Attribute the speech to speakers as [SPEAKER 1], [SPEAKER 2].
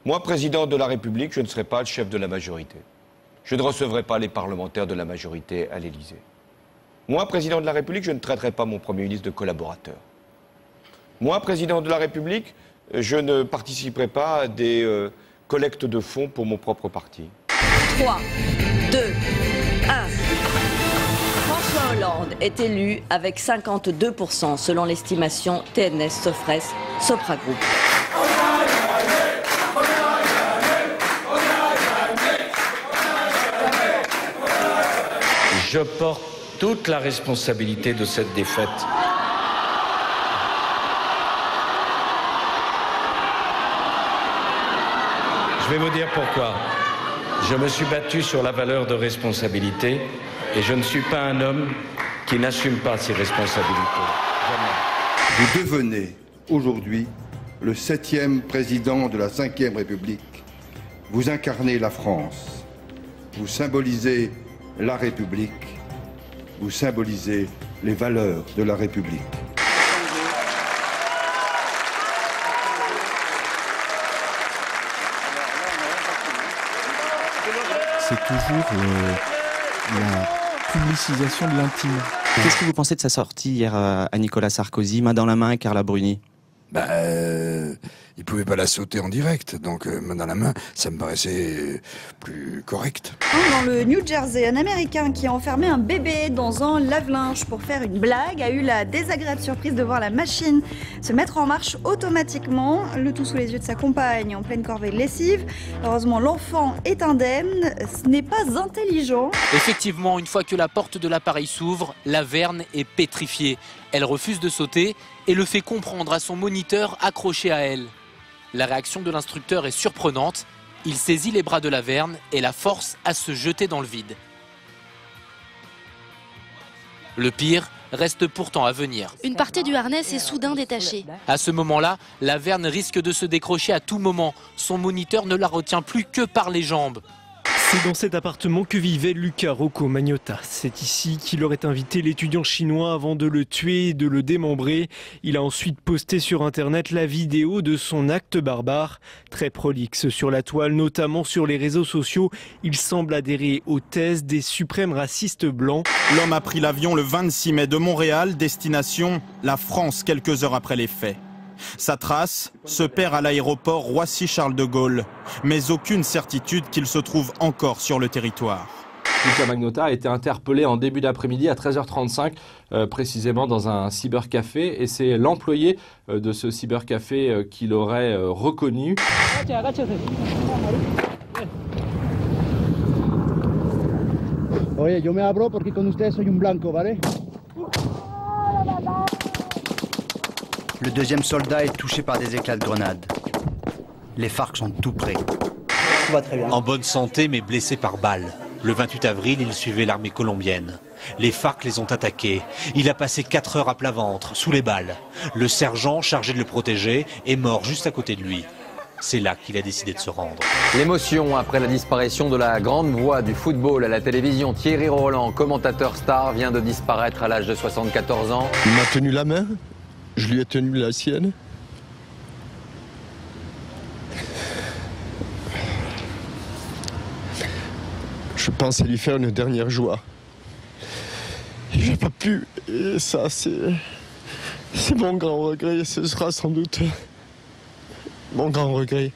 [SPEAKER 1] Moi, président de la République, je ne serai pas le chef de la majorité. Je ne recevrai pas les parlementaires de la majorité à l'Élysée. Moi, président de la République, je ne traiterai pas mon Premier ministre de collaborateur. Moi, président de la République, je ne participerai pas à des collectes de fonds pour mon propre parti.
[SPEAKER 2] 3, 2, 1. François Hollande est élu avec 52% selon l'estimation TNS Sofres Sopra Group.
[SPEAKER 3] Je porte toute la responsabilité de cette défaite. Je vais vous dire pourquoi. Je me suis battu sur la valeur de responsabilité et je ne suis pas un homme qui n'assume pas ses responsabilités. Jamais.
[SPEAKER 4] Vous devenez aujourd'hui le 7e président de la 5e République. Vous incarnez la France. Vous symbolisez la République. Vous symbolisez les valeurs de la République.
[SPEAKER 5] C'est toujours la publicisation de l'intime.
[SPEAKER 6] Qu'est-ce que vous pensez de sa sortie hier à Nicolas Sarkozy, main dans la main avec Carla Bruni?
[SPEAKER 7] Il pouvait pas la sauter en direct, donc main dans la main, ça me paraissait plus correct.
[SPEAKER 8] Dans le New Jersey, un Américain qui a enfermé un bébé dans un lave-linge pour faire une blague a eu la désagréable surprise de voir la machine se mettre en marche automatiquement, le tout sous les yeux de sa compagne en pleine corvée de lessive. Heureusement, l'enfant est indemne, ce n'est pas intelligent.
[SPEAKER 9] Effectivement, une fois que la porte de l'appareil s'ouvre, la Verne est pétrifiée. Elle refuse de sauter et le fait comprendre à son moniteur accroché à elle. La réaction de l'instructeur est surprenante. Il saisit les bras de la Verne et la force à se jeter dans le vide. Le pire reste pourtant à venir.
[SPEAKER 10] Une partie du harnais est soudain détachée.
[SPEAKER 9] À ce moment-là, la Verne risque de se décrocher à tout moment. Son moniteur ne la retient plus que par les jambes.
[SPEAKER 11] C'est dans cet appartement que vivait Luca Rocco Magnotta. C'est ici qu'il aurait invité l'étudiant chinois avant de le tuer et de le démembrer. Il a ensuite posté sur internet la vidéo de son acte barbare. Très prolixe sur la toile, notamment sur les réseaux sociaux, il semble adhérer aux thèses des suprêmes racistes blancs.
[SPEAKER 12] L'homme a pris l'avion le 26 mai de Montréal, destination la France quelques heures après les faits. Sa trace se perd à l'aéroport Roissy-Charles de Gaulle, mais aucune certitude qu'il se trouve encore sur le territoire.
[SPEAKER 13] Luca Magnotta a été interpellé en début d'après-midi à 13h35, précisément dans un cybercafé, et c'est l'employé de ce cybercafé qui l'aurait reconnu.
[SPEAKER 14] Oye, yo me abro porque con ustedes soy un blanco, ¿vale?
[SPEAKER 15] Le deuxième soldat est touché par des éclats de grenade. Les FARC sont tout près.
[SPEAKER 14] Tout va très bien.
[SPEAKER 16] En bonne santé mais blessé par balle. Le 28 avril, il suivait l'armée colombienne. Les FARC les ont attaqués. Il a passé 4 heures à plat ventre, sous les balles. Le sergent, chargé de le protéger, est mort juste à côté de lui. C'est là qu'il a décidé de se rendre.
[SPEAKER 17] L'émotion après la disparition de la grande voix du football à la télévision. Thierry Roland, commentateur star, vient de disparaître à l'âge de 74 ans.
[SPEAKER 18] Il m'a tenu la main. Je lui ai tenu la sienne. Je pensais lui faire une dernière joie. J'ai pas pu. Et ça, c'est mon grand regret. Ce sera sans doute mon grand regret.